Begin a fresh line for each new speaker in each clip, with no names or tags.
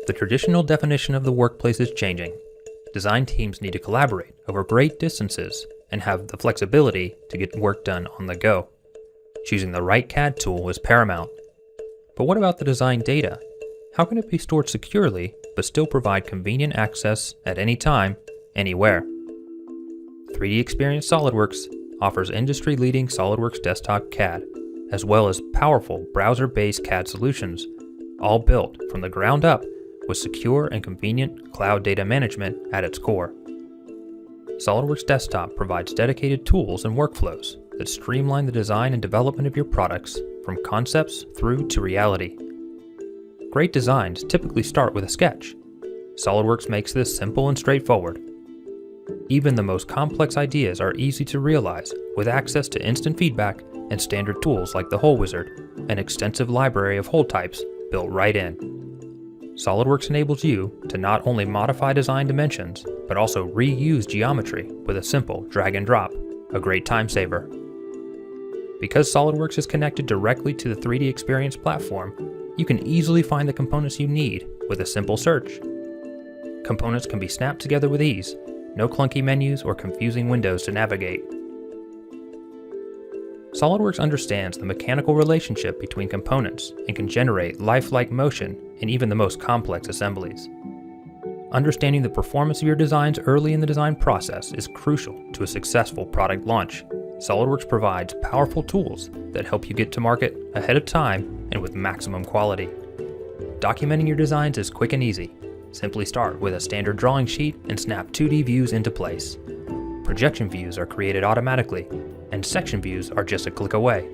The traditional definition of the workplace is changing. Design teams need to collaborate over great distances and have the flexibility to get work done on the go. Choosing the right CAD tool is paramount. But what about the design data? How can it be stored securely but still provide convenient access at any time, anywhere? 3DEXPERIENCE SolidWorks offers industry-leading SolidWorks desktop CAD, as well as powerful browser-based CAD solutions, all built from the ground up with secure and convenient cloud data management at its core. SolidWorks Desktop provides dedicated tools and workflows that streamline the design and development of your products from concepts through to reality. Great designs typically start with a sketch. SolidWorks makes this simple and straightforward. Even the most complex ideas are easy to realize with access to instant feedback and standard tools like the Hole Wizard, an extensive library of hole types built right in. SolidWorks enables you to not only modify design dimensions, but also reuse geometry with a simple drag and drop, a great time saver. Because SolidWorks is connected directly to the 3DEXPERIENCE platform, you can easily find the components you need with a simple search. Components can be snapped together with ease, no clunky menus or confusing windows to navigate. SolidWorks understands the mechanical relationship between components and can generate lifelike motion in even the most complex assemblies. Understanding the performance of your designs early in the design process is crucial to a successful product launch. SolidWorks provides powerful tools that help you get to market ahead of time and with maximum quality. Documenting your designs is quick and easy. Simply start with a standard drawing sheet and snap 2D views into place. Projection views are created automatically, and section views are just a click away.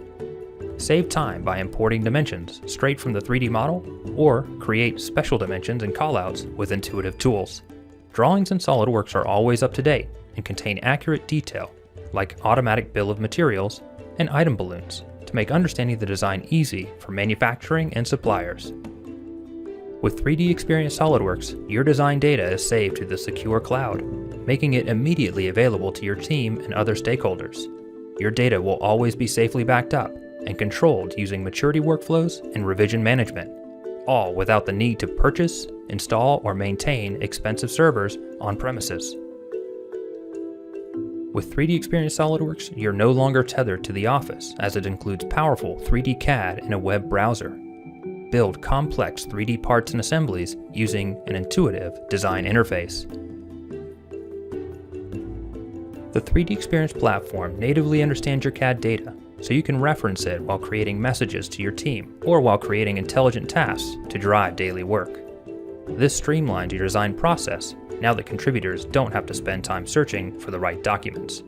Save time by importing dimensions straight from the 3D model, or create special dimensions and callouts with intuitive tools. Drawings in SolidWorks are always up to date and contain accurate detail, like automatic bill of materials and item balloons, to make understanding the design easy for manufacturing and suppliers. With 3DEXPERIENCE SolidWorks, your design data is saved to the secure cloud, making it immediately available to your team and other stakeholders. Your data will always be safely backed up and controlled using maturity workflows and revision management, all without the need to purchase, install, or maintain expensive servers on premises. With 3DEXPERIENCE SolidWorks, you're no longer tethered to the office, as it includes powerful 3D CAD and a web browser. Build complex 3D parts and assemblies using an intuitive design interface. The 3DEXPERIENCE platform natively understands your CAD data, so you can reference it while creating messages to your team or while creating intelligent tasks to drive daily work. This streamlines your design process now that contributors don't have to spend time searching for the right documents.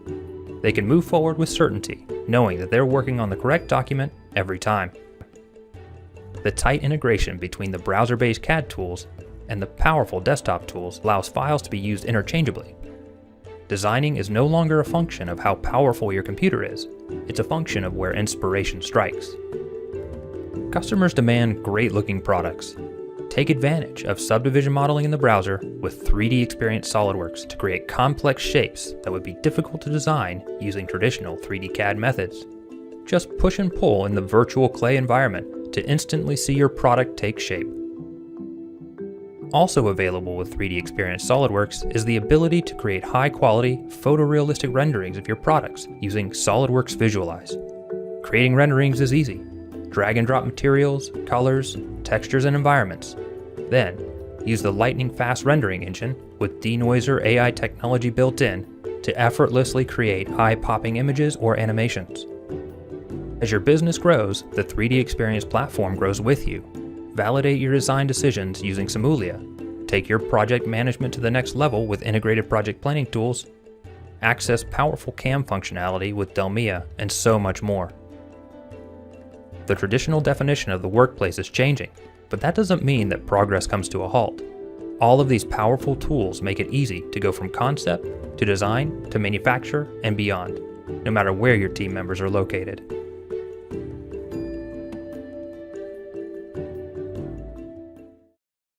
They can move forward with certainty, knowing that they're working on the correct document every time. The tight integration between the browser-based CAD tools and the powerful desktop tools allows files to be used interchangeably. Designing is no longer a function of how powerful your computer is, it's a function of where inspiration strikes. Customers demand great-looking products. Take advantage of subdivision modeling in the browser with 3DEXPERIENCE SolidWorks to create complex shapes that would be difficult to design using traditional 3D CAD methods. Just push and pull in the virtual clay environment to instantly see your product take shape. Also available with 3DEXPERIENCE SolidWorks is the ability to create high-quality, photorealistic renderings of your products using SolidWorks Visualize. Creating renderings is easy. Drag and drop materials, colors, textures, and environments. Then, use the lightning-fast rendering engine with denoiser AI technology built in to effortlessly create eye-popping images or animations. As your business grows, the 3DEXPERIENCE platform grows with you. Validate your design decisions using Simulia. Take your project management to the next level with integrated project planning tools. Access powerful CAM functionality with Delmia, and so much more. The traditional definition of the workplace is changing, but that doesn't mean that progress comes to a halt. All of these powerful tools make it easy to go from concept to design to manufacture and beyond, no matter where your team members are located.